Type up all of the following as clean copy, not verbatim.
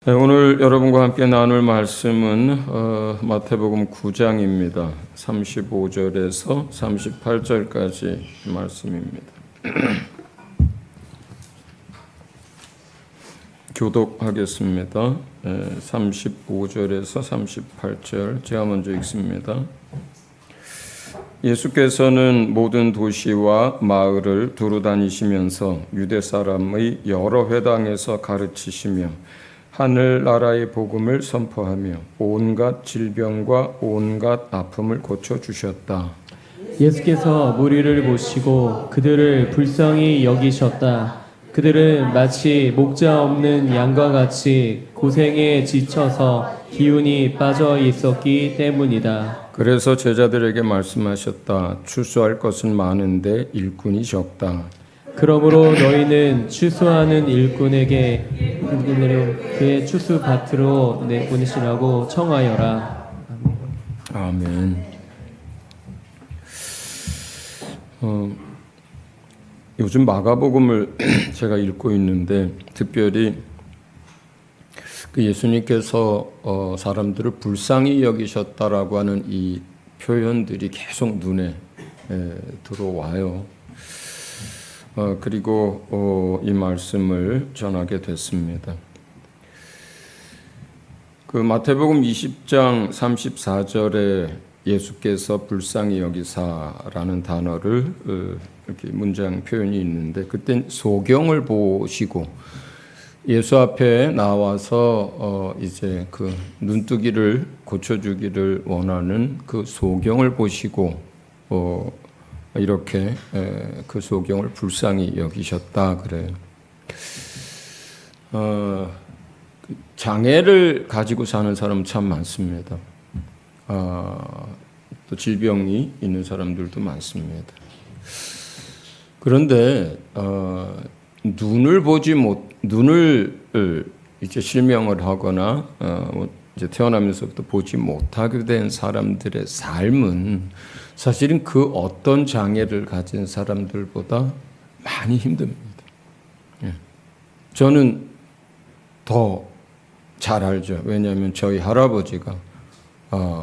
네, 오늘 여러분과 함께 나눌 말씀은 마태복음 9장입니다. 35절에서 38절까지 말씀입니다. 교독하겠습니다. 35절에서 38절 제가 먼저 읽습니다. 예수께서는 모든 도시와 마을을 두루 다니시면서 유대 사람의 여러 회당에서 가르치시며 하늘나라의 복음을 선포하며 온갖 질병과 온갖 아픔을 고쳐주셨다. 예수께서 무리를 보시고 그들을 불쌍히 여기셨다. 그들은 마치 목자 없는 양과 같이 고생에 지쳐서 기운이 빠져 있었기 때문이다. 그래서 제자들에게 말씀하셨다. 추수할 것은 많은데 일꾼이 적다. 그러므로 너희는 추수하는 일꾼에게 그의 추수밭으로 내보내시라고 청하여라. 아멘. 요즘 마가복음을 제가 읽고 있는데 특별히 그 예수님께서 사람들을 불쌍히 여기셨다라고 하는 이 표현들이 계속 눈에 들어와요. 그리고 이 말씀을 전하게 됐습니다. 그 마태복음 20장 34절에 예수께서 불쌍히 여기사라는 단어를 이렇게 문장 표현이 있는데 그땐 소경을 보시고 예수 앞에 나와서 이제 그 눈뜨기를 고쳐주기를 원하는 그 소경을 보시고 이렇게 그 소경을 불쌍히 여기셨다 그래요. 장애를 가지고 사는 사람 참 많습니다. 또 질병이 있는 사람들도 많습니다. 그런데 눈을 이제 실명을 하거나 이제 태어나면서부터 보지 못하게 된 사람들의 삶은 사실은 그 어떤 장애를 가진 사람들보다 많이 힘듭니다. 저는 더 잘 알죠. 왜냐하면 저희 할아버지가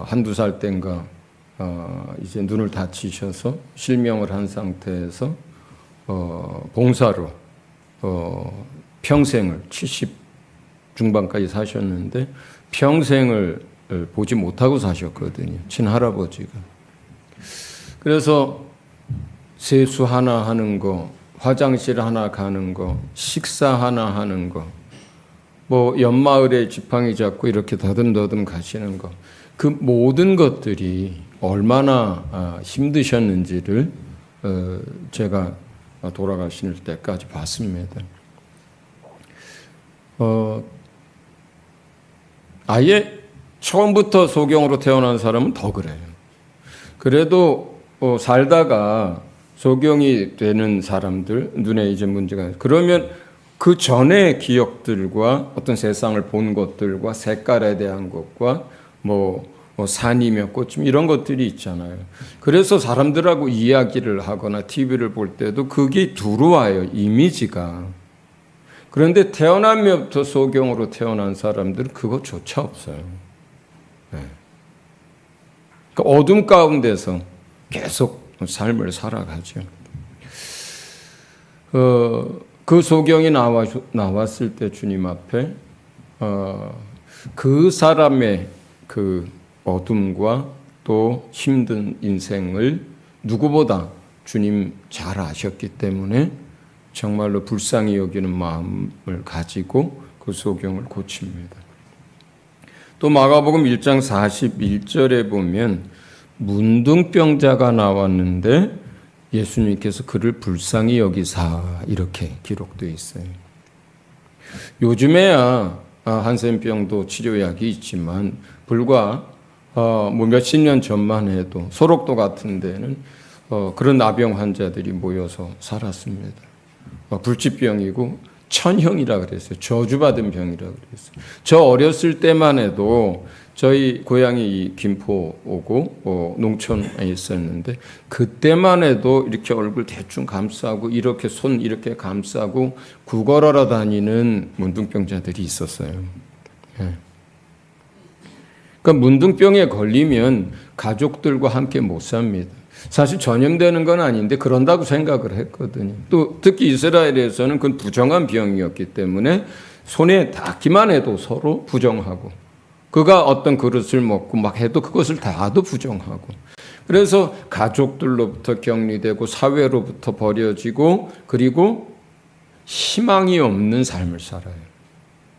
한두 살 땐가 이제 눈을 다치셔서 실명을 한 상태에서 봉사로 평생을 70 중반까지 사셨는데 평생을 보지 못하고 사셨거든요. 친할아버지가. 그래서 세수 하나 하는 거, 화장실 하나 가는 거, 식사 하나 하는 거, 뭐 연마을에 지팡이 잡고 이렇게 더듬더듬 가시는 거, 그 모든 것들이 얼마나 힘드셨는지를 제가 돌아가실 때까지 봤습니다. 아예 처음부터 소경으로 태어난 사람은 더 그래요. 그래도 살다가 소경이 되는 사람들 눈에 이제 문제가 그러면 그 전의 기억들과 어떤 세상을 본 것들과 색깔에 대한 것과 뭐 산이며 꽃이며 이런 것들이 있잖아요. 그래서 사람들하고 이야기를 하거나 TV를 볼 때도 그게 들어와요. 이미지가. 그런데 태어나면부터 소경으로 태어난 사람들은 그것조차 없어요. 네. 그러니까 어둠 가운데서 계속 삶을 살아가죠. 그 소경이 나왔을 때 주님 앞에 그 사람의 그 어둠과 또 힘든 인생을 누구보다 주님 잘 아셨기 때문에 정말로 불쌍히 여기는 마음을 가지고 그 소경을 고칩니다. 또 마가복음 1장 41절에 보면 문둥병자가 나왔는데 예수님께서 그를 불쌍히 여기사 이렇게 기록되어 있어요. 요즘에야 한센병도 치료약이 있지만 불과 뭐 몇십 년 전만 해도 소록도 같은 데는 그런 나병 환자들이 모여서 살았습니다. 불치병이고 천형이라 그랬어요. 저주받은 병이라 그랬어요. 저 어렸을 때만 해도 저희 고향이 김포오고 농촌에 있었는데 그때만 해도 이렇게 얼굴 대충 감싸고 이렇게 손 이렇게 감싸고 구걸하러 다니는 문둥병자들이 있었어요. 그러니까 문둥병에 걸리면 가족들과 함께 못 삽니다. 사실 전염되는 건 아닌데 그런다고 생각을 했거든요. 또 특히 이스라엘에서는 그건 부정한 병이었기 때문에 손에 닿기만 해도 서로 부정하고, 그가 어떤 그릇을 먹고 막 해도 그것을 닿아도 부정하고, 그래서 가족들로부터 격리되고 사회로부터 버려지고, 그리고 희망이 없는 삶을 살아요.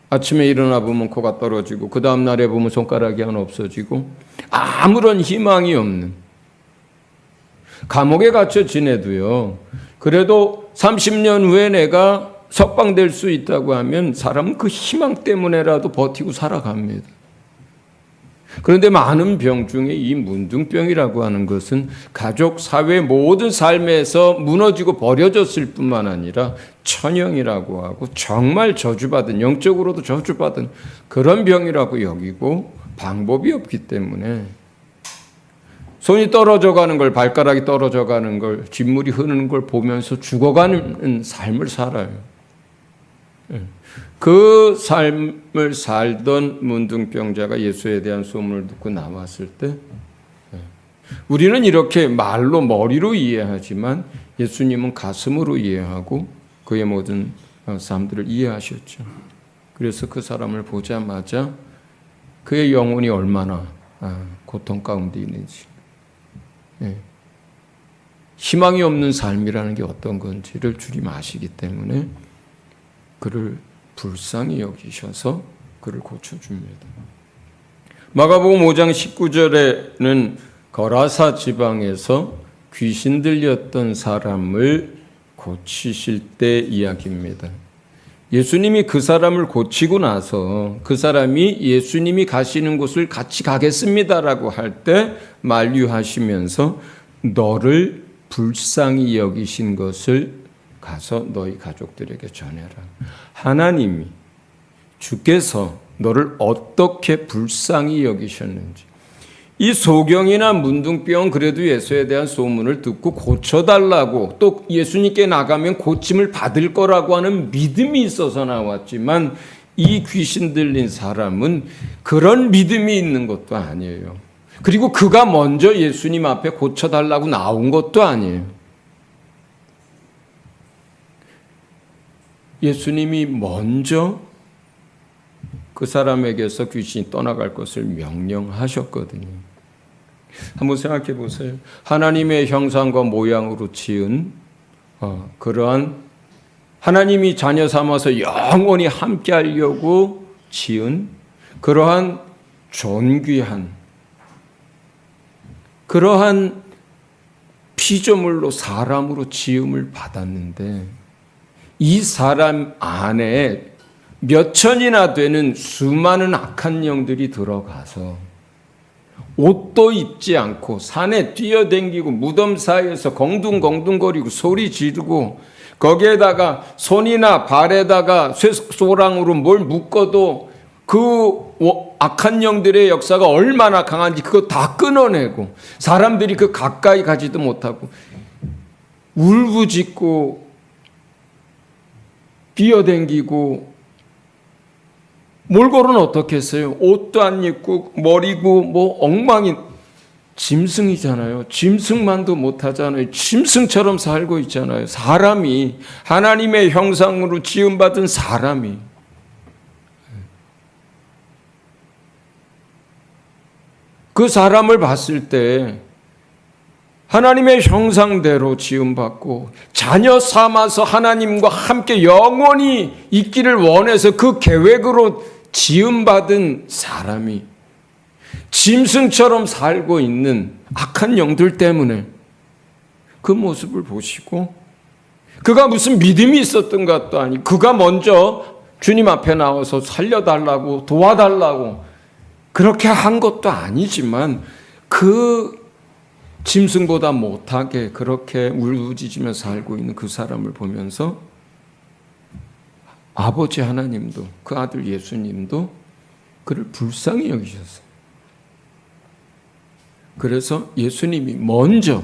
아침에 일어나 보면 코가 떨어지고, 그 다음 날에 보면 손가락이 하나 없어지고, 아무런 희망이 없는, 감옥에 갇혀 지내도요, 그래도 30년 후에 내가 석방될 수 있다고 하면 사람은 그 희망 때문에라도 버티고 살아갑니다. 그런데 많은 병 중에 이 문둥병이라고 하는 것은 가족, 사회 모든 삶에서 무너지고 버려졌을 뿐만 아니라 천형이라고 하고 정말 저주받은, 영적으로도 저주받은 그런 병이라고 여기고 방법이 없기 때문에 손이 떨어져 가는 걸, 발가락이 떨어져 가는 걸, 진물이 흐르는 걸 보면서 죽어가는 삶을 살아요. 그 삶을 살던 문둥병자가 예수에 대한 소문을 듣고 나왔을 때, 우리는 이렇게 말로, 머리로 이해하지만 예수님은 가슴으로 이해하고 그의 모든 삶들을 이해하셨죠. 그래서 그 사람을 보자마자 그의 영혼이 얼마나 고통 가운데 있는지, 희망이 없는 삶이라는 게 어떤 건지를 주님 아시기 때문에 그를 불쌍히 여기셔서 그를 고쳐줍니다. 마가복음 5장 19절에는 거라사 지방에서 귀신 들렸던 사람을 고치실 때 이야기입니다. 예수님이 그 사람을 고치고 나서 그 사람이 예수님이 가시는 곳을 같이 가겠습니다라고 할 때 만류하시면서 너를 불쌍히 여기신 것을 가서 너희 가족들에게 전해라. 하나님이, 주께서 너를 어떻게 불쌍히 여기셨는지, 이 소경이나 문둥병 그래도 예수에 대한 소문을 듣고 고쳐달라고, 또 예수님께 나가면 고침을 받을 거라고 하는 믿음이 있어서 나왔지만, 이 귀신 들린 사람은 그런 믿음이 있는 것도 아니에요. 그리고 그가 먼저 예수님 앞에 고쳐달라고 나온 것도 아니에요. 예수님이 먼저 그 사람에게서 귀신이 떠나갈 것을 명령하셨거든요. 한번 생각해 보세요. 하나님의 형상과 모양으로 지은 그러한, 하나님이 자녀 삼아서 영원히 함께 하려고 지은 그러한 존귀한, 그러한 피조물로, 사람으로 지음을 받았는데, 이 사람 안에 몇 천이나 되는 수많은 악한 영들이 들어가서 옷도 입지 않고 산에 뛰어댕기고 무덤 사이에서 공둥공둥거리고 소리 지르고, 거기에다가 손이나 발에다가 쇠소랑으로 뭘 묶어도 그 악한 영들의 역사가 얼마나 강한지 그거 다 끊어내고, 사람들이 그 가까이 가지도 못하고 울부짖고 뛰어댕기고, 몰골은 어떻게 했어요? 옷도 안 입고 머리고 뭐 엉망인 짐승이잖아요. 짐승만도 못하잖아요. 짐승처럼 살고 있잖아요. 사람이, 하나님의 형상으로 지음받은 사람이. 그 사람을 봤을 때 하나님의 형상대로 지음받고 자녀 삼아서 하나님과 함께 영원히 있기를 원해서 그 계획으로 지음받은 사람이 짐승처럼 살고 있는 악한 영들 때문에 그 모습을 보시고, 그가 무슨 믿음이 있었던 것도 아니고 그가 먼저 주님 앞에 나와서 살려달라고, 도와달라고 그렇게 한 것도 아니지만, 그 짐승보다 못하게 그렇게 울부짖으며 살고 있는 그 사람을 보면서 아버지 하나님도, 그 아들 예수님도 그를 불쌍히 여기셨어요. 그래서 예수님이 먼저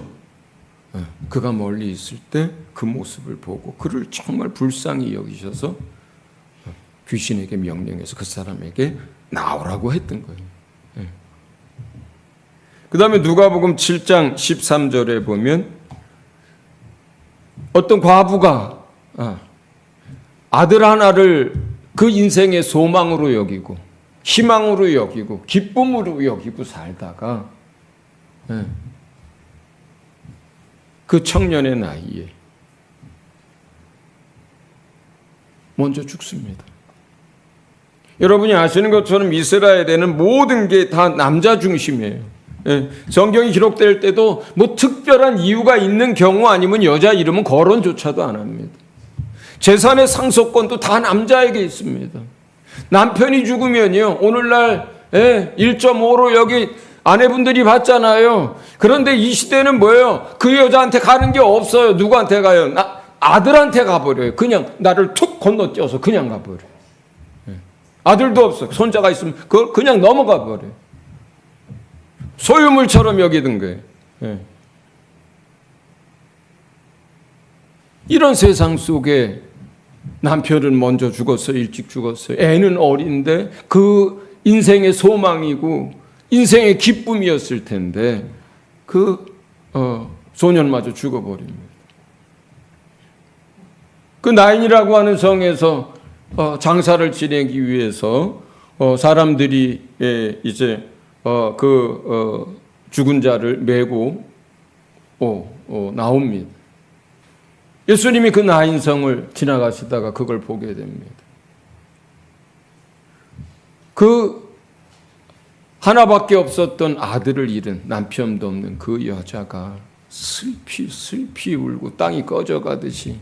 그가 멀리 있을 때 그 모습을 보고 그를 정말 불쌍히 여기셔서 귀신에게 명령해서 그 사람에게 나오라고 했던 거예요. 그 다음에 누가복음 7장 13절에 보면 어떤 과부가 아들 하나를 그 인생의 소망으로 여기고 희망으로 여기고 기쁨으로 여기고 살다가 그 청년의 나이에 먼저 죽습니다. 여러분이 아시는 것처럼 이스라엘에는 모든 게 다 남자 중심이에요. 성경이 기록될 때도 뭐 특별한 이유가 있는 경우 아니면 여자 이름은 거론조차도 안 합니다. 재산의 상속권도 다 남자에게 있습니다. 남편이 죽으면요, 오늘날 1.5로 여기 아내분들이 받잖아요. 그런데 이 시대는 뭐예요? 그 여자한테 가는 게 없어요. 누구한테 가요? 아들한테 가버려요. 그냥 나를 툭 건너뛰어서 그냥 가버려요. 아들도 없어. 손자가 있으면 그걸 그냥 넘어가 버려요. 소유물처럼 여기던 거예요. 이런 세상 속에 남편은 먼저 죽었어요. 일찍 죽었어요. 애는 어린데 그 인생의 소망이고 인생의 기쁨이었을 텐데 그 소년마저 죽어버립니다. 그 나인이라고 하는 성에서 장사를 지내기 위해서 사람들이 이제 죽은 자를 메고 나옵니다. 예수님이 그 나인성을 지나가시다가 그걸 보게 됩니다. 그 하나밖에 없었던 아들을 잃은 남편도 없는 그 여자가 슬피 울고 땅이 꺼져가듯이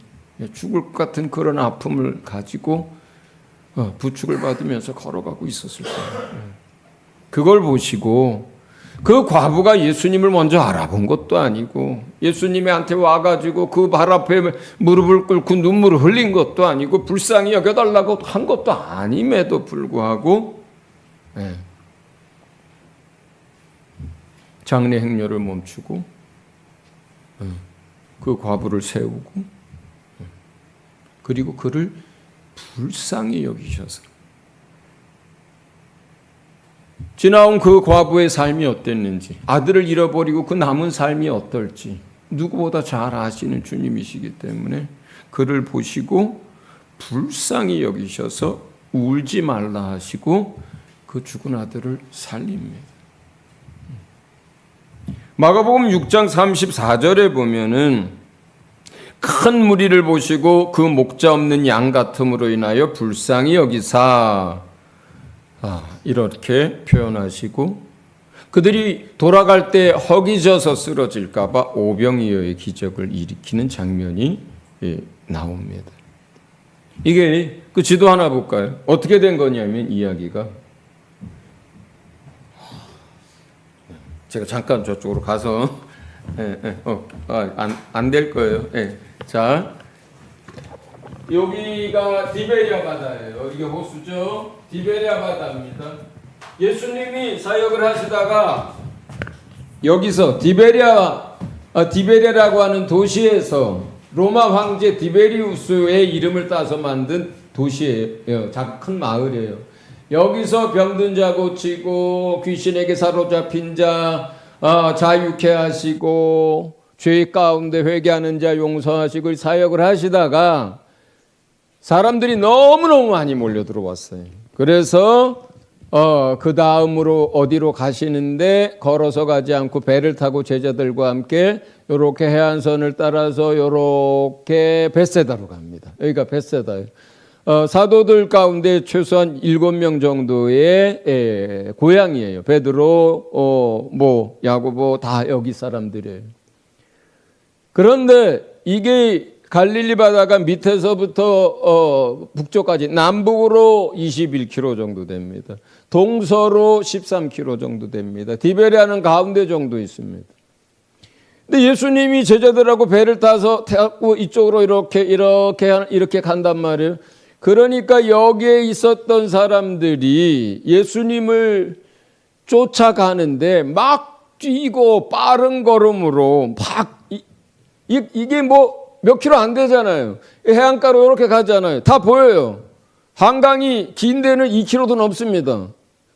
죽을 것 같은 그런 아픔을 가지고 부축을 받으면서 걸어가고 있었을 거예요. 그걸 보시고 그 과부가 예수님을 먼저 알아본 것도 아니고 예수님한테 와가지고 그 발 앞에 무릎을 꿇고 눈물을 흘린 것도 아니고 불쌍히 여겨달라고 한 것도 아님에도 불구하고 장례 행렬을 멈추고 그 과부를 세우고 그리고 그를 불쌍히 여기셔서 지나온 그 과부의 삶이 어땠는지, 아들을 잃어버리고 그 남은 삶이 어떨지 누구보다 잘 아시는 주님이시기 때문에 그를 보시고 불쌍히 여기셔서 울지 말라 하시고 그 죽은 아들을 살립니다. 마가복음 6장 34절에 보면은 큰 무리를 보시고 그 목자 없는 양 같음으로 인하여 불쌍히 여기사 이렇게 표현하시고 그들이 돌아갈 때 허기져서 쓰러질까 봐 오병이어의 기적을 일으키는 장면이 나옵니다. 이게 그 지도 하나 볼까요? 어떻게 된 거냐면 이야기가 제가 잠깐 저쪽으로 가서 안 될 거예요. 자, 여기가 디베리아 바다예요. 이게 호수죠. 디베리아 바다입니다. 예수님이 사역을 하시다가 여기서 디베리아라고 하는 도시에서 로마 황제 디베리우스의 이름을 따서 만든 도시예요. 큰 마을이에요. 여기서 병든 자 고치고 귀신에게 사로잡힌 자 자유케 하시고 죄 가운데 회개하는 자 용서하시고 사역을 하시다가 사람들이 너무너무 많이 몰려 들어왔어요. 그래서 그 다음으로 어디로 가시는데 걸어서 가지 않고 배를 타고 제자들과 함께 요렇게 해안선을 따라서 요렇게 벳세다로 갑니다. 여기가 벳세다예요. 사도들 가운데 최소한 7명 정도의 고향이에요. 베드로, 야고보 다 여기 사람들이에요. 그런데 이게 갈릴리 바다가 밑에서부터 북쪽까지 남북으로 21km 정도 됩니다. 동서로 13km 정도 됩니다. 디베리아는 가운데 정도 있습니다. 근데 예수님이 제자들하고 배를 타서 이쪽으로 이렇게 간단 말이에요. 그러니까 여기에 있었던 사람들이 예수님을 쫓아가는데 막 뛰고 빠른 걸음으로 이게 몇 킬로 안 되잖아요. 해안가로 이렇게 가잖아요. 다 보여요. 한강이 긴 데는 2km도 넘습니다.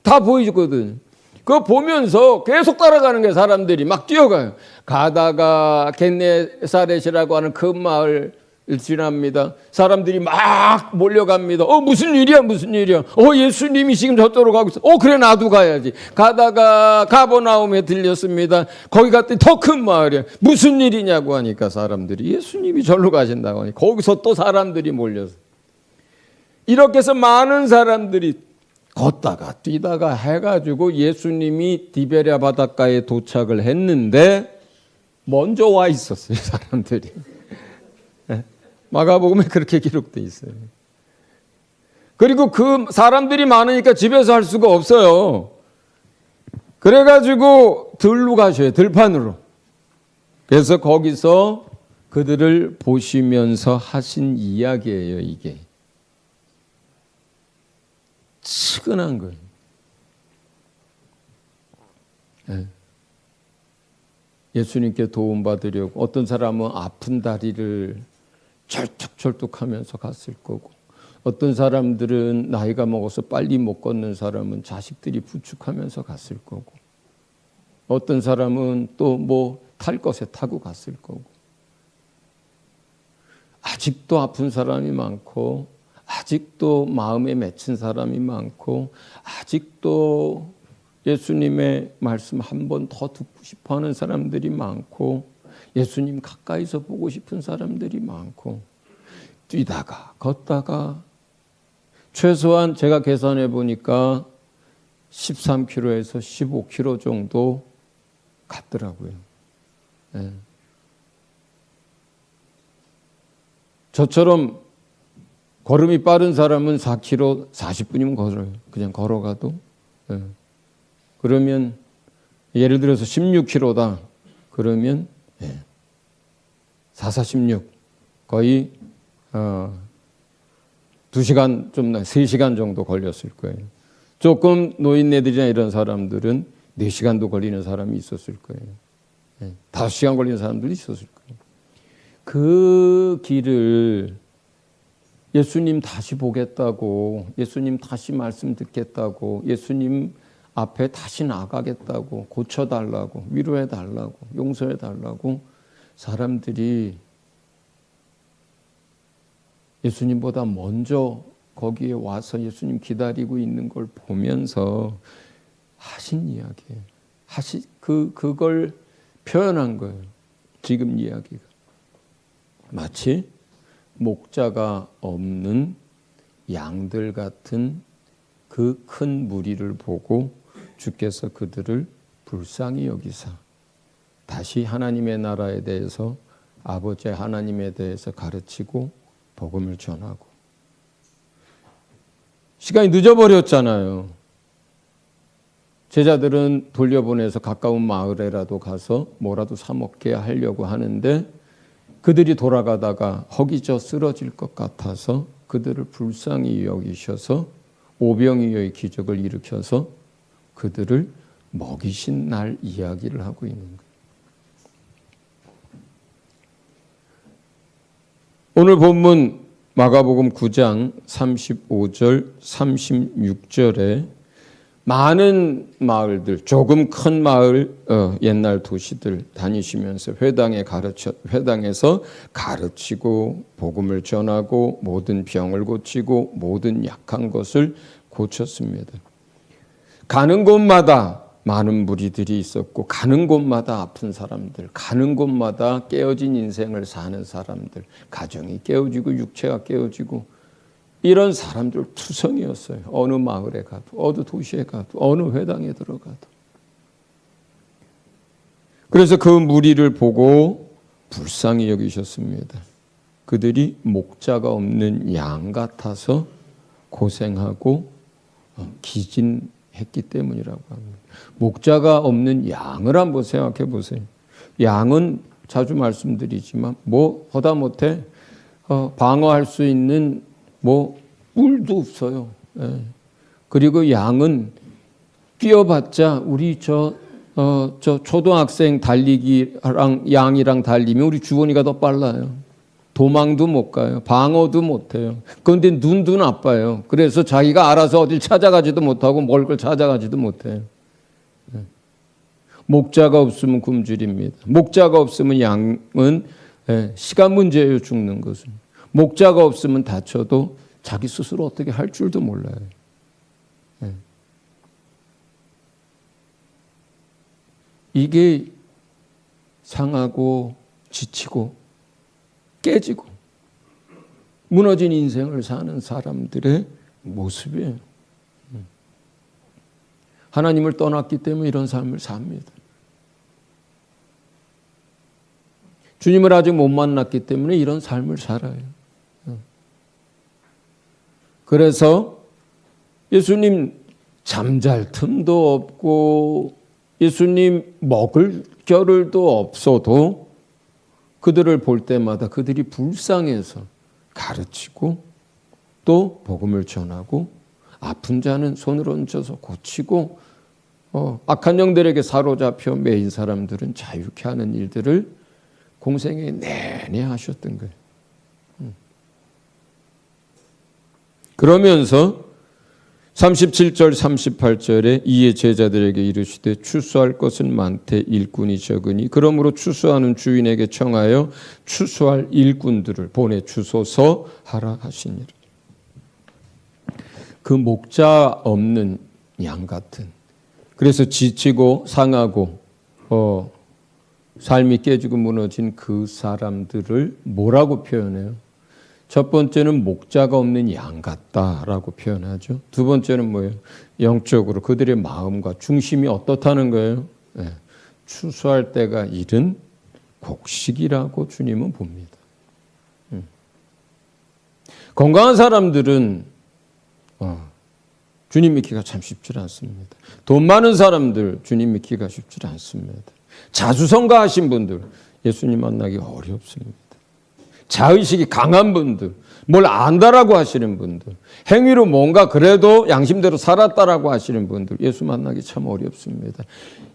다 보이거든. 그거 보면서 계속 따라가는 게 사람들이 막 뛰어가요. 가다가 겟네사렛이라고 하는 그 마을 지납니다. 사람들이 막 몰려갑니다. 무슨 일이야, 무슨 일이야. 예수님이 지금 저쪽으로 가고 있어. 그래, 나도 가야지. 가다가 가버나움에 들렸습니다. 거기 갔더니 더 큰 마을이야. 무슨 일이냐고 하니까 사람들이 예수님이 절로 가신다고 하니 거기서 또 사람들이 몰려서 이렇게 해서 많은 사람들이 걷다가 뛰다가 해가지고 예수님이 디베랴 바닷가에 도착을 했는데 먼저 와 있었어요, 사람들이. 마가복음에 그렇게 기록돼 있어요. 그리고 그 사람들이 많으니까 집에서 할 수가 없어요. 그래가지고 들로 가셔요, 들판으로. 그래서 거기서 그들을 보시면서 하신 이야기예요, 이게. 측은한 거예요. 예수님께 도움받으려고 어떤 사람은 아픈 다리를 절뚝절뚝하면서 갔을 거고, 어떤 사람들은 나이가 먹어서 빨리 못 걷는 사람은 자식들이 부축하면서 갔을 거고, 어떤 사람은 또 뭐 탈 것에 타고 갔을 거고, 아직도 아픈 사람이 많고, 아직도 마음에 맺힌 사람이 많고, 아직도 예수님의 말씀 한 번 더 듣고 싶어 하는 사람들이 많고, 예수님 가까이서 보고 싶은 사람들이 많고, 뛰다가 걷다가 최소한 제가 계산해 보니까 13km에서 15km 정도 갔더라고요. 네. 저처럼 걸음이 빠른 사람은 4km 40분이면 걸어요. 그냥 걸어가도. 네. 그러면 예를 들어서 16km다. 그러면 4,4,16 거의 2시간 좀 3시간 정도 걸렸을 거예요. 조금 노인네들이나 이런 사람들은 4시간도 걸리는 사람이 있었을 거예요. 5시간 걸리는 사람들도 있었을 거예요. 그 길을 예수님 다시 보겠다고, 예수님 다시 말씀 듣겠다고, 예수님 앞에 다시 나가겠다고, 고쳐달라고, 위로해달라고, 용서해달라고 사람들이 예수님보다 먼저 거기에 와서 예수님 기다리고 있는 걸 보면서 하신 이야기예요. 그걸 표현한 거예요. 지금 이야기가. 마치 목자가 없는 양들 같은 그 큰 무리를 보고 주께서 그들을 불쌍히 여기사 다시 하나님의 나라에 대해서, 아버지 하나님에 대해서 가르치고 복음을 전하고. 시간이 늦어버렸잖아요. 제자들은 돌려보내서 가까운 마을에라도 가서 뭐라도 사 먹게 하려고 하는데 그들이 돌아가다가 허기져 쓰러질 것 같아서 그들을 불쌍히 여기셔서 오병이어의 기적을 일으켜서 그들을 먹이신 날 이야기를 하고 있는 거예요. 오늘 본문 마가복음 9장 35절 36절에 많은 마을들, 조금 큰 마을, 옛날 도시들 다니시면서 회당에서 가르치고 복음을 전하고 모든 병을 고치고 모든 약한 것을 고쳤습니다. 가는 곳마다 많은 무리들이 있었고, 가는 곳마다 아픈 사람들, 가는 곳마다 깨어진 인생을 사는 사람들, 가정이 깨어지고 육체가 깨어지고 이런 사람들 투성이었어요. 어느 마을에 가도, 어느 도시에 가도, 어느 회당에 들어가도. 그래서 그 무리를 보고 불쌍히 여기셨습니다. 그들이 목자가 없는 양 같아서 고생하고 기진했기 때문이라고 합니다. 목자가 없는 양을 한번 생각해 보세요. 양은 자주 말씀드리지만 하다못해 방어할 수 있는 뿔도 없어요. 예. 그리고 양은 뛰어봤자 우리 저 초등학생 달리기랑 양이랑 달리면 우리 주원이가 더 빨라요. 도망도 못 가요. 방어도 못 해요. 그런데 눈도 나빠요. 그래서 자기가 알아서 어딜 찾아가지도 못하고 먹을 걸 찾아가지도 못해요. 목자가 없으면 굶주립니다. 목자가 없으면 양은 시간 문제예요. 죽는 것은. 목자가 없으면 다쳐도 자기 스스로 어떻게 할 줄도 몰라요. 이게 상하고 지치고 깨지고 무너진 인생을 사는 사람들의 모습이에요. 하나님을 떠났기 때문에 이런 삶을 삽니다. 주님을 아직 못 만났기 때문에 이런 삶을 살아요. 그래서 예수님 잠잘 틈도 없고 예수님 먹을 겨를도 없어도 그들을 볼 때마다 그들이 불쌍해서 가르치고 또 복음을 전하고 아픈 자는 손을 얹어서 고치고 악한 영들에게 사로잡혀 매인 사람들은 자유케 하는 일들을 공생에 내내 하셨던 거예요. 그러면서 37절 38절에 이에 제자들에게 이르시되 추수할 것은 많되 일꾼이 적으니 그러므로 추수하는 주인에게 청하여 추수할 일꾼들을 보내 주소서 하라 하시니라. 그 목자 없는 양 같은, 그래서 지치고 상하고 삶이 깨지고 무너진 그 사람들을 뭐라고 표현해요? 첫 번째는 목자가 없는 양 같다라고 표현하죠. 두 번째는 뭐예요? 영적으로 그들의 마음과 중심이 어떻다는 거예요? 네. 추수할 때가 이른 곡식이라고 주님은 봅니다. 건강한 사람들은 주님 믿기가 참 쉽지 않습니다. 돈 많은 사람들 주님 믿기가 쉽지 않습니다. 자수성가하신 분들 예수님 만나기 어렵습니다. 자의식이 강한 분들, 뭘 안다라고 하시는 분들, 행위로 뭔가 그래도 양심대로 살았다라고 하시는 분들 예수 만나기 참 어렵습니다.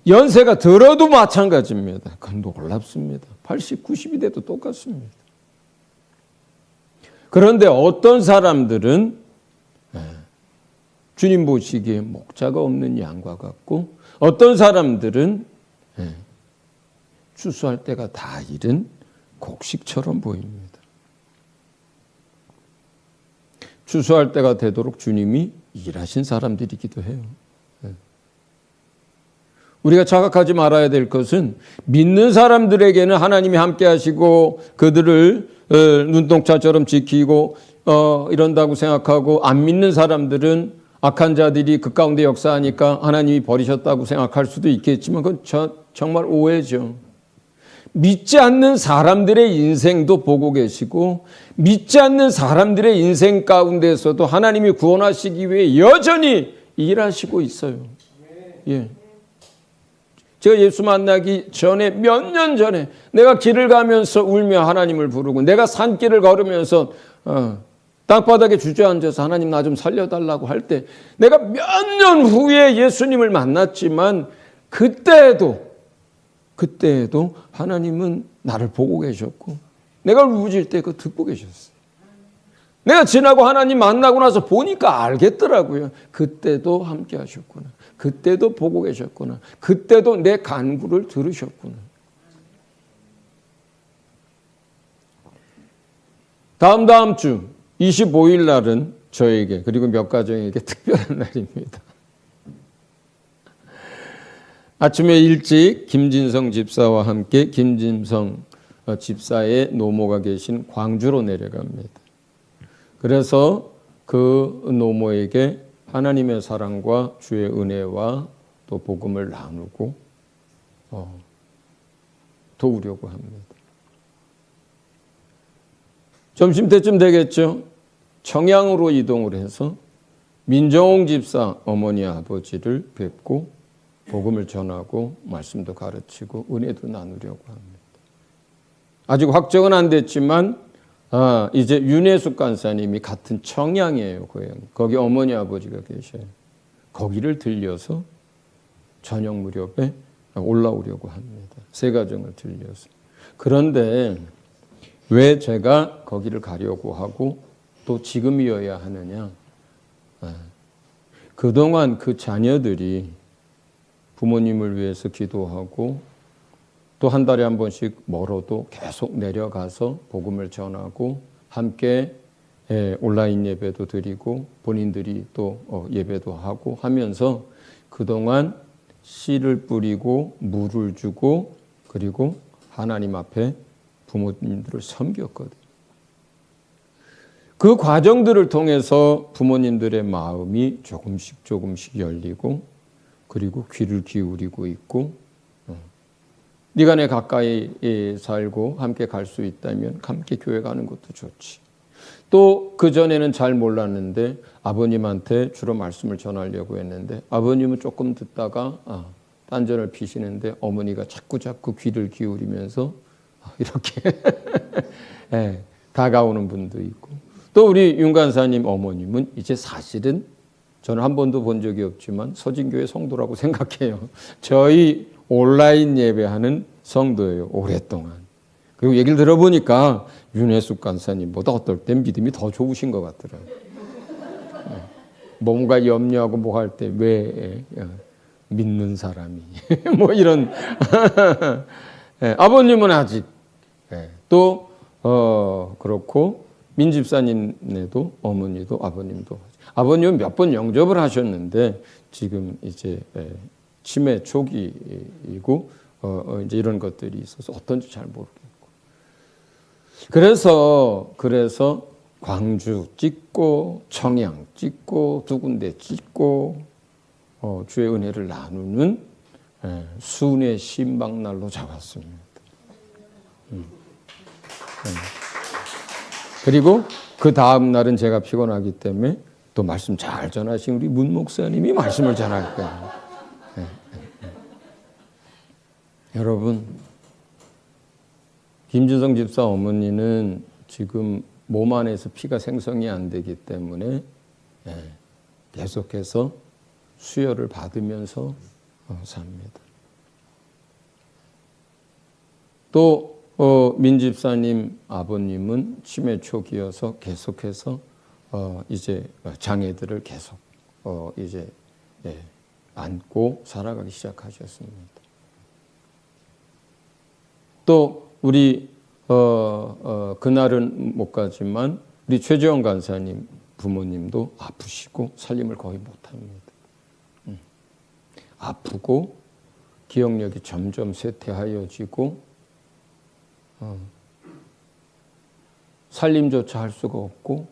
연세가 들어도 마찬가지입니다. 그건 놀랍습니다. 80, 90이 돼도 똑같습니다. 그런데 어떤 사람들은 주님 보시기에 목자가 없는 양과 같고 어떤 사람들은 추수할 때가 다 이른 곡식처럼 보입니다. 추수할 때가 되도록 주님이 일하신 사람들이기도 해요. 우리가 착각하지 말아야 될 것은 믿는 사람들에게는 하나님이 함께 하시고 그들을 눈동자처럼 지키고 이런다고 생각하고 안 믿는 사람들은 악한 자들이 그 가운데 역사하니까 하나님이 버리셨다고 생각할 수도 있겠지만 그건 정말 오해죠. 믿지 않는 사람들의 인생도 보고 계시고 믿지 않는 사람들의 인생 가운데서도 하나님이 구원하시기 위해 여전히 일하시고 있어요. 예. 제가 예수 만나기 전에 몇 년 전에 내가 길을 가면서 울며 하나님을 부르고 내가 산길을 걸으면서 땅바닥에 주저앉아서 하나님 나 좀 살려달라고 할 때 내가 몇 년 후에 예수님을 만났지만 그때에도 하나님은 나를 보고 계셨고 내가 울부짖을 때 그거 듣고 계셨어요. 내가 지나고 하나님 만나고 나서 보니까 알겠더라고요. 그때도 함께 하셨구나. 그때도 보고 계셨구나. 그때도 내 간구를 들으셨구나. 다음 주 25일 날은 저에게 그리고 몇 가정에게 특별한 날입니다. 아침에 일찍 김진성 집사와 함께 김진성 집사의 노모가 계신 광주로 내려갑니다. 그래서 그 노모에게 하나님의 사랑과 주의 은혜와 또 복음을 나누고 도우려고 합니다. 점심때쯤 되겠죠. 청양으로 이동을 해서 민정홍 집사 어머니 아버지를 뵙고 복음을 전하고 말씀도 가르치고 은혜도 나누려고 합니다. 아직 확정은 안 됐지만 이제 윤혜숙 간사님이 같은 청양이에요. 고향. 거기 어머니 아버지가 계셔요. 거기를 들려서 저녁 무렵에 올라오려고 합니다. 세 가정을 들려서. 그런데 왜 제가 거기를 가려고 하고 또 지금이어야 하느냐. 그동안 그 자녀들이 부모님을 위해서 기도하고 또 한 달에 한 번씩 멀어도 계속 내려가서 복음을 전하고 함께 온라인 예배도 드리고 본인들이 또 예배도 하고 하면서 그동안 씨를 뿌리고 물을 주고 그리고 하나님 앞에 부모님들을 섬겼거든요. 그 과정들을 통해서 부모님들의 마음이 조금씩 열리고 그리고 귀를 기울이고 있고 네가 내 가까이 살고 함께 갈 수 있다면 함께 교회 가는 것도 좋지. 또 그전에는 잘 몰랐는데 아버님한테 주로 말씀을 전하려고 했는데 아버님은 조금 듣다가 딴전을 피시는데 어머니가 자꾸 귀를 기울이면서 이렇게 다가오는 분도 있고 또 우리 윤 간사님 어머님은 이제 사실은 저는 한 번도 본 적이 없지만 서진교회 성도라고 생각해요. 저희 온라인 예배하는 성도예요. 오랫동안. 그리고 얘기를 들어보니까 윤혜숙 간사님보다 어떨 땐 믿음이 더 좋으신 것 같더라고요. 뭔가 염려하고 뭐 할 때 왜 믿는 사람이 뭐 이런 아버님은 아직 또 그렇고 민집사님네도 어머니도 아버님도 아버님은 몇 번 영접을 하셨는데 지금 이제 치매 초기이고 이제 이런 것들이 있어서 어떤지 잘 모르겠고 그래서 광주 찍고 청양 찍고 두 군데 찍고 주의 은혜를 나누는 순회 신방날로 잡았습니다. 그리고 그 다음 날은 제가 피곤하기 때문에 또 말씀 잘 전하신 우리 문 목사님이 말씀을 전할 거예요. 여러분, 김주성 집사 어머니는 지금 몸 안에서 피가 생성이 안 되기 때문에 계속해서 수혈을 받으면서 삽니다. 또 민 집사님 아버님은 치매 초기여서 계속해서 이제 장애들을 계속 이제 안고 살아가기 시작하셨습니다. 또 우리 그날은 못 가지만 우리 최재원 간사님 부모님도 아프시고 살림을 거의 못합니다. 아프고 기억력이 점점 쇠퇴하여지고 살림조차 할 수가 없고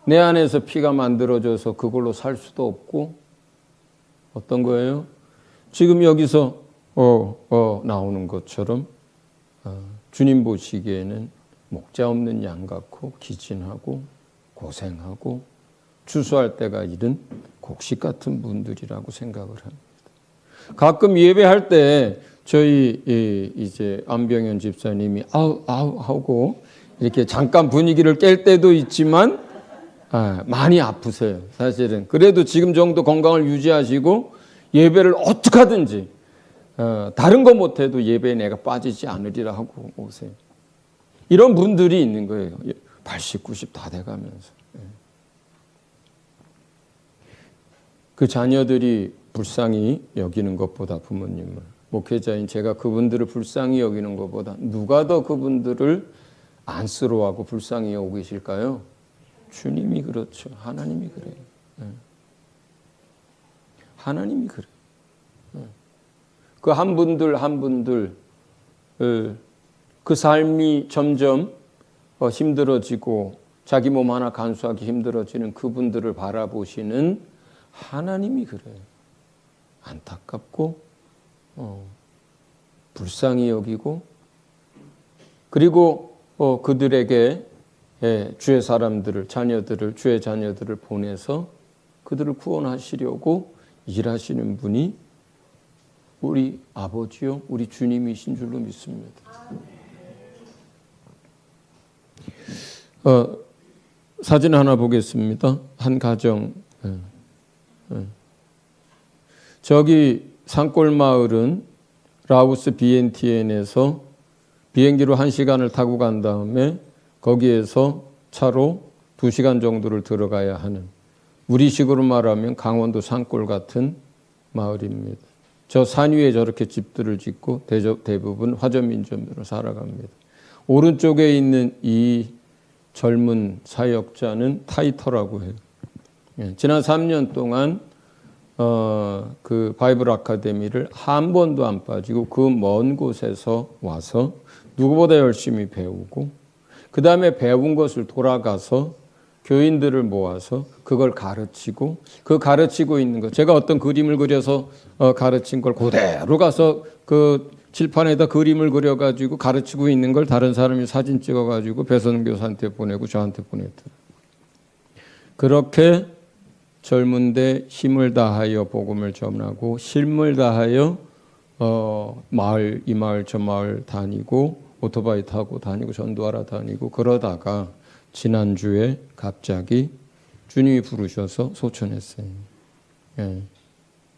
내 안에서 피가 만들어져서 그걸로 살 수도 없고 어떤 거예요? 지금 여기서 나오는 것처럼 주님 보시기에는 목자 없는 양 같고 기진하고 고생하고 추수할 때가 이른 곡식 같은 분들이라고 생각을 합니다. 가끔 예배할 때 저희 이제 안병현 집사님이 아우 하고 이렇게 잠깐 분위기를 깰 때도 있지만 많이 아프세요. 사실은 그래도 지금 정도 건강을 유지하시고 예배를 어떻게 하든지 다른 거 못해도 예배에 내가 빠지지 않으리라 하고 오세요. 이런 분들이 있는 거예요. 80, 90 다 돼가면서. 그 자녀들이 불쌍히 여기는 것보다 부모님을 목회자인 제가 그분들을 불쌍히 여기는 것보다 누가 더 그분들을 안쓰러워하고 불쌍히 여기실까요? 주님이 그렇죠. 하나님이 그래요. 하나님이 그래요. 그 한 분들 그 삶이 점점 힘들어지고 자기 몸 하나 간수하기 힘들어지는 그분들을 바라보시는 하나님이 그래요. 안타깝고 불쌍히 여기고 그리고 그들에게 주의 사람들을 자녀들을 주의 자녀들을 보내서 그들을 구원하시려고 일하시는 분이 우리 아버지요 우리 주님이신 줄로 믿습니다. 사진 하나 보겠습니다. 한 가정 저기 산골 마을은 라오스 비엔티엔에서 비행기로 1시간을 타고 간 다음에 거기에서 차로 2시간 정도를 들어가야 하는, 우리식으로 말하면 강원도 산골 같은 마을입니다. 저 산 위에 저렇게 집들을 짓고 대부분 화저민점으로 살아갑니다. 오른쪽에 있는 이 젊은 사역자는 타이터라고 해요. 지난 3년 동안 그 바이블 아카데미를 한 번도 안 빠지고 그 먼 곳에서 와서 누구보다 열심히 배우고, 그 다음에 배운 것을 돌아가서 교인들을 모아서 그걸 가르치고, 그 가르치고 있는 것, 제가 어떤 그림을 그려서 가르친 걸 그대로 가서 그 칠판에다 그림을 그려가지고 가르치고 있는 걸 다른 사람이 사진 찍어가지고 배선 교사한테 보내고 저한테 보냈더라고요. 그렇게 젊은데 힘을 다하여 복음을 전하고 실물 다하여 이 마을 저 마을 다니고 오토바이 타고 다니고 전도하러 다니고, 그러다가 지난주에 갑자기 주님이 부르셔서 소천했어요.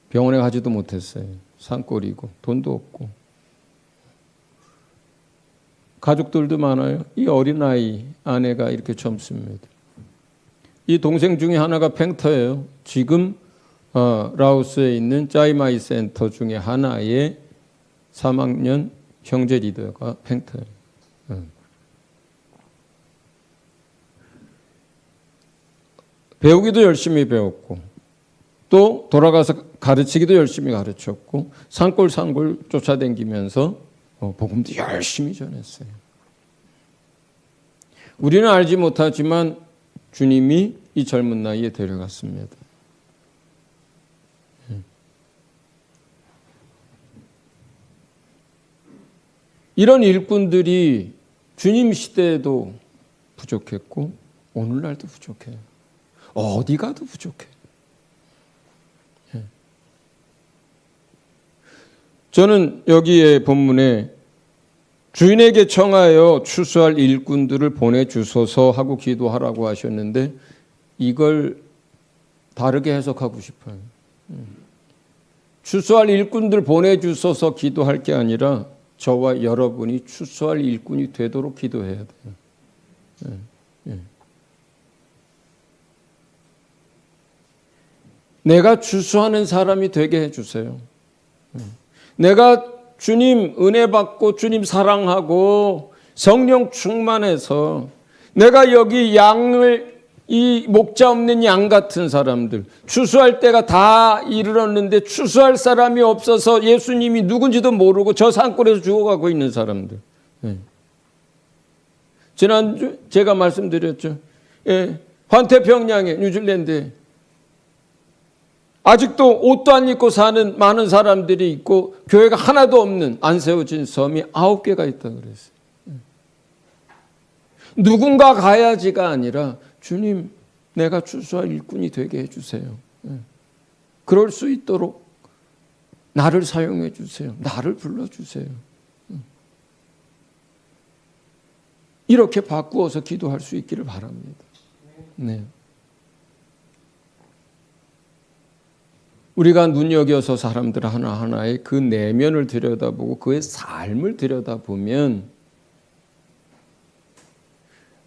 병원에 가지도 못했어요. 산골이고 돈도 없고 가족들도 많아요. 이 어린아이 아내가 이렇게 젊습니다. 이 동생 중에 하나가 팽터예요. 지금 라오스에 있는 짜이마이 센터 중에 하나의 3학년 형제 리더가 팽터예요. 배우기도 열심히 배웠고 또 돌아가서 가르치기도 열심히 가르쳤고 산골 쫓아다니면서 복음도 열심히 전했어요. 우리는 알지 못하지만 주님이 이 젊은 나이에 데려갔습니다. 이런 일꾼들이 주님 시대에도 부족했고 오늘날도 부족해요. 어디 가도 부족해. 저는 여기에 본문에 주인에게 청하여 추수할 일꾼들을 보내주소서 하고 기도하라고 하셨는데 이걸 다르게 해석하고 싶어요. 추수할 일꾼들 보내주소서 기도할 게 아니라 저와 여러분이 추수할 일꾼이 되도록 기도해야 돼요. 내가 추수하는 사람이 되게 해주세요. 내가 주님 은혜 받고 주님 사랑하고 성령 충만해서 내가 여기 이 목자 없는 양 같은 사람들, 추수할 때가 다 이르렀는데 추수할 사람이 없어서 예수님이 누군지도 모르고 저 산골에서 죽어가고 있는 사람들. 지난주 제가 말씀드렸죠. 환태평양에 뉴질랜드에 아직도 옷도 안 입고 사는 많은 사람들이 있고 교회가 하나도 없는 안 세워진 섬이 9개가 있다 그랬어요. 누군가 가야지가 아니라 주님 내가 추수할 일꾼이 되게 해주세요. 그럴 수 있도록 나를 사용해 주세요. 나를 불러주세요. 이렇게 바꾸어서 기도할 수 있기를 바랍니다. 네. 우리가 눈여겨서 사람들 하나하나의 그 내면을 들여다보고 그의 삶을 들여다보면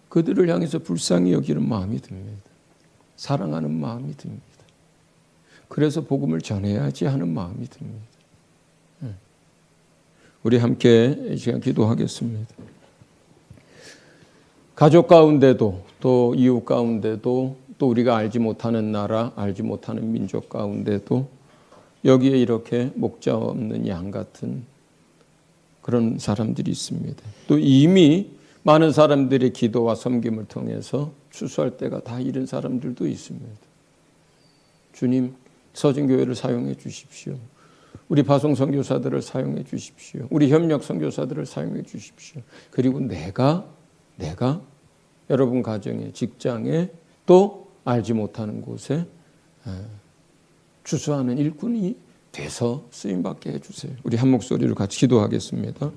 그들을 향해서 불쌍히 여기는 마음이 듭니다. 사랑하는 마음이 듭니다. 그래서 복음을 전해야지 하는 마음이 듭니다. 우리 함께 이 시간 기도하겠습니다. 가족 가운데도 또 이웃 가운데도 또 우리가 알지 못하는 나라, 알지 못하는 민족 가운데도 여기에 이렇게 목자 없는 양 같은 그런 사람들이 있습니다. 또 이미 많은 사람들의 기도와 섬김을 통해서 추수할 때가 다 이른 사람들도 있습니다. 주님, 서진교회를 사용해 주십시오. 우리 파송 선교사들을 사용해 주십시오. 우리 협력 선교사들을 사용해 주십시오. 그리고 내가 여러분 가정에, 직장에 또 알지 못하는 곳에 추수하는 일꾼이 돼서 쓰임받게 해주세요. 우리 한 목소리로 같이 기도하겠습니다.